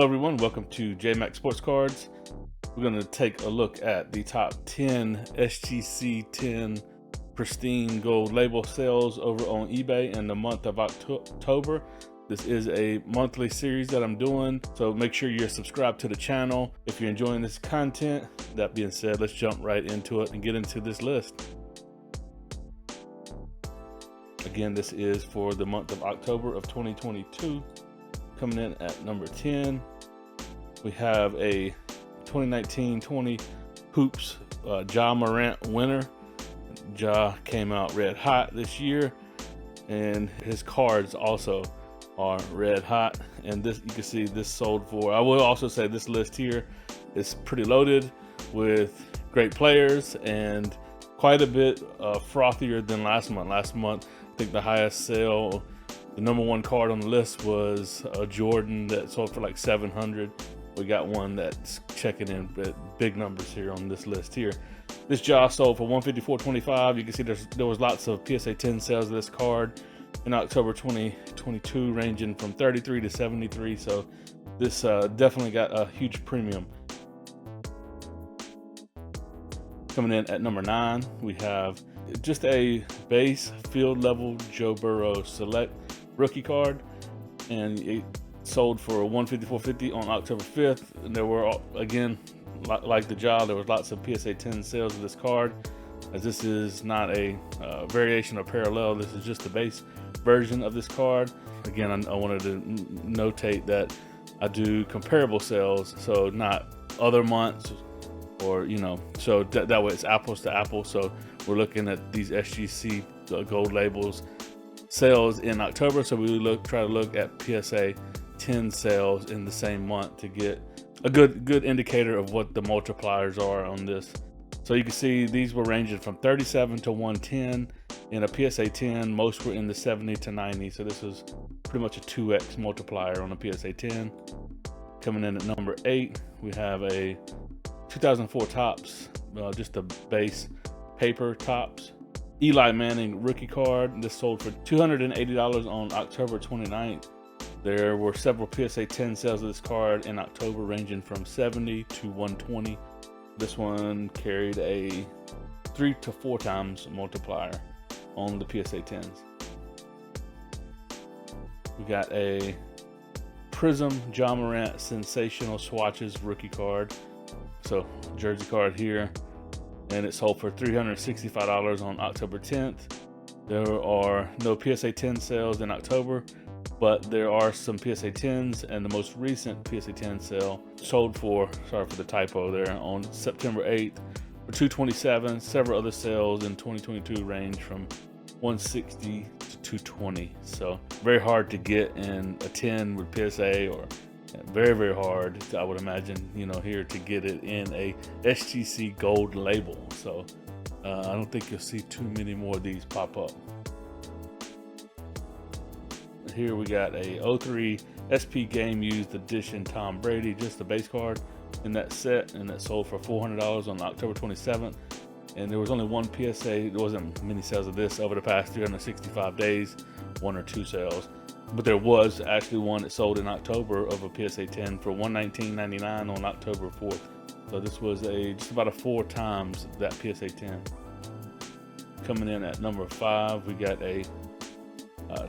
Hello everyone, welcome to JMac Sports Cards. We're going to take a look at the top 10 SGC 10 Pristine gold label sales over on eBay in the month of October. This is a monthly series that I'm doing, so make sure you're subscribed to the channel if you're enjoying this content. That being said, let's jump right into it and get into this list. Again, this is for the month of October of 2022. Coming in at number 10, we have a 2019-20 Hoops Ja Morant winner. Ja came out red hot this year, and his cards also are red hot. And this, you can see this sold for, I will also say this list here is pretty loaded with great players and quite a bit frothier than last month. Last month, I think the highest sale, the number one card on the list was a Jordan that sold for like 700. We got one that's checking in big numbers here on this list here. This Ja sold for $154.25. You can see there was lots of PSA 10 sales of this card in October 2022, ranging from 33 to 73. So this definitely got a huge premium. Coming in at number 9, we have just a base field level Joe Burrow select rookie card, and it sold for $154.50 on October 5th. And there were, again, like the Ja, there was lots of PSA 10 sales of this card, as this is not a variation or parallel. This is just the base version of this card. Again, I wanted to notate that I do comparable sales, so not other months, or so that way it's apples to apples. So we're looking at these SGC gold labels sales in October, so we try to look at PSA 10 sales in the same month to get a good indicator of what the multipliers are on this. So you can see these were ranging from 37 to 110 in a PSA 10. Most were in the 70 to 90, so this is pretty much a 2x multiplier on a PSA 10. Coming in at number 8, we have a 2004 Topps, just a base paper Topps Eli Manning rookie card. This sold for $280 on October 29th. There were several PSA 10 sales of this card in October, ranging from 70 to 120. This one carried a 3 to 4 times multiplier on the PSA 10s. We got a Prism Ja Morant Sensational Swatches rookie card. So jersey card here, and it sold for $365 on October 10th. There are no PSA 10 sales in October, but there are some PSA 10s, and the most recent PSA 10 sale sold for, sorry for the typo there, on September 8th for $227. Several other sales in 2022 range from $160 to $220. So very hard to get in a 10 with PSA, or very, very hard, I would imagine, here to get it in a SGC gold label. So I don't think you'll see too many more of these pop up. Here we got a 03 SP Game Used Edition Tom Brady, just the base card in that set, and that sold for $400 on October 27th. And there was only one PSA, there wasn't many sales of this over the past 365 days, 1 or 2 sales. But there was actually one that sold in October of a PSA 10 for $119.99 on October 4th. So this was just about 4 times that PSA 10. Coming in at number 5, we got a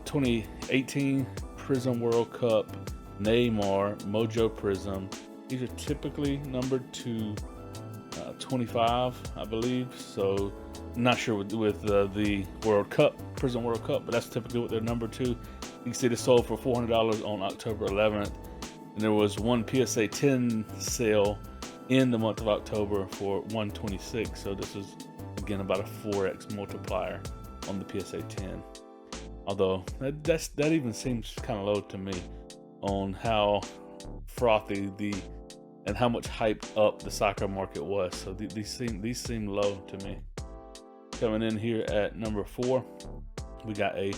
2018 Prism World Cup Neymar Mojo Prism. These are typically numbered to 25, I believe. So I'm not sure with the World Cup, Prism World Cup, but that's typically what they're numbered to. You can see this sold for $400 on October 11th. And there was one PSA 10 sale in the month of October for $126. So this is, again, about a 4x multiplier on the PSA 10. Although that even seems kind of low to me on how frothy and how much hyped up the soccer market was. So these seem low to me. Coming in here at number 4, we got a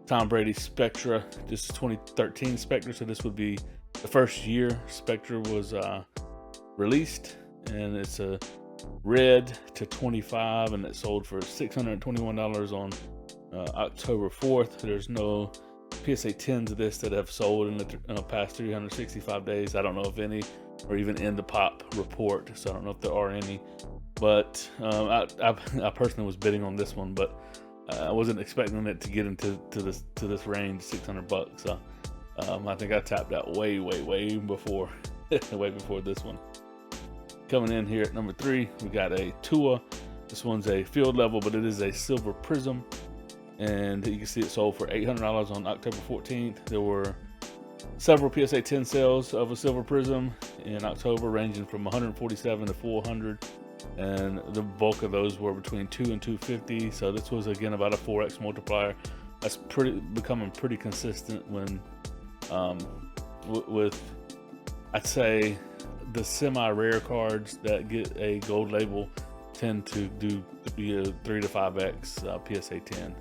Tom Brady Spectra. This is 2013 Spectra, so this would be the first year Spectra was released, and it's a red to 25, and it sold for $621 on October 4th. There's no PSA 10s of this that have sold in the past 365 days. I don't know if any are even in the pop report, so I don't know if there are any. But I personally was bidding on this one, but I wasn't expecting it to get into this range, 600 bucks. So I think I tapped out way before way before this one. Coming in here at number 3, we got a Tua. This one's a field level, but it is a silver prism, and you can see it sold for $800 on October 14th. There were several PSA 10 sales of a silver prism in October, ranging from 147 to 400, and the bulk of those were between 2 and 250. So this was again about a 4x multiplier. That's becoming pretty consistent when with I'd say the semi-rare cards that get a gold label tend to be a 3 to 5x PSA 10.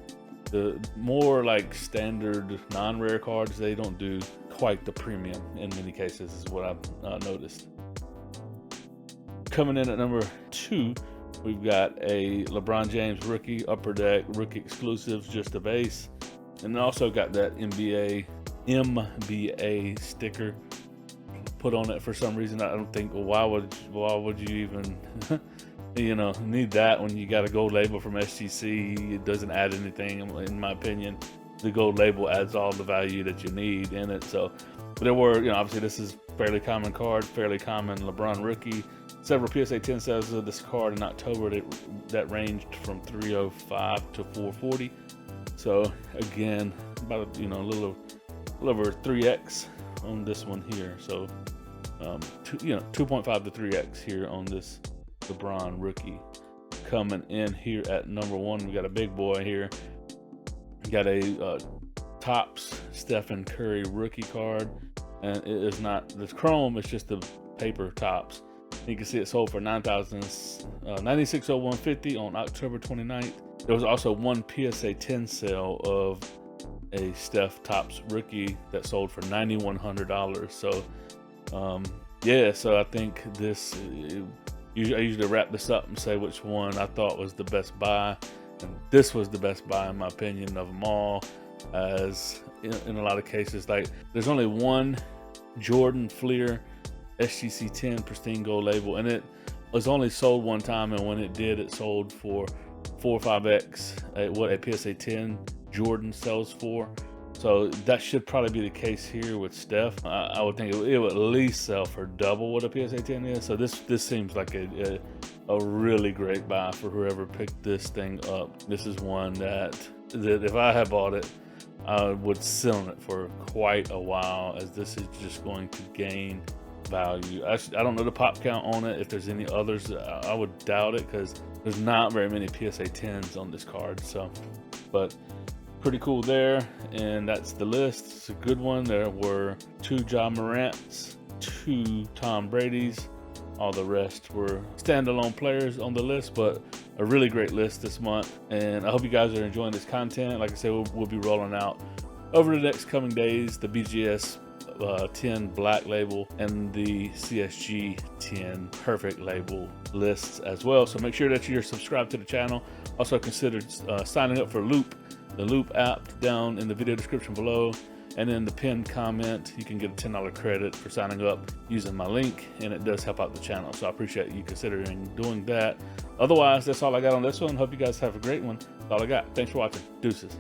The more like standard non-rare cards, they don't do quite the premium in many cases, is what I've noticed. Coming in at number 2, we've got a LeBron James rookie upper deck rookie exclusives, just a base, and also got that NBA sticker put on it for some reason. I don't think, well, why would you even need that when you got a gold label from SGC? It doesn't add anything, in my opinion. The gold label adds all the value that you need in it. So, but there were, obviously this is fairly common card, fairly common LeBron rookie. Several PSA 10 sales of this card in October that ranged from 305 to 440. So again, about a little over 3x on this one here. So 2.5 to 3x here on this LeBron rookie. Coming in here at number 1, we got a big boy here. We got a Topps Stephen Curry rookie card, and it is not the chrome, it's just the paper Topps. You can see it sold for $96.0150 on October 29th. There was also one PSA 10 sale of a Steph Topps rookie that sold for $9,100. So yeah, so I think this, I usually wrap this up and say which one I thought was the best buy, and this was the best buy in my opinion of them all, as in a lot of cases, like there's only one Jordan Fleer SGC 10 pristine gold label, and it was only sold one time, and when it did, it sold for 4 or 5x what a PSA 10 Jordan sells for. So that should probably be the case here with Steph. I would think it would at least sell for double what a PSA 10 is. So this seems like a really great buy for whoever picked this thing up. This is one that if I had bought it, I would sit on it for quite a while, as this is just going to gain value. I don't know the pop count on it. If there's any others, I would doubt it, because there's not very many PSA 10s on this card. So, but pretty cool there, and that's the list. It's a good one. There were 2 Ja Morants, 2 Tom Brady's. All the rest were standalone players on the list, but a really great list this month. And I hope you guys are enjoying this content. Like I said, we'll be rolling out over the next coming days the BGS 10 black label and the CSG 10 perfect label lists as well. So make sure that you're subscribed to the channel. Also consider signing up for Loupe, the Loupe app, down in the video description below, and in the pinned comment you can get a $10 credit for signing up using my link, and it does help out the channel, so I appreciate you considering doing that. Otherwise, that's all I got on this one. Hope you guys have a great one. That's all I got. Thanks for watching. Deuces.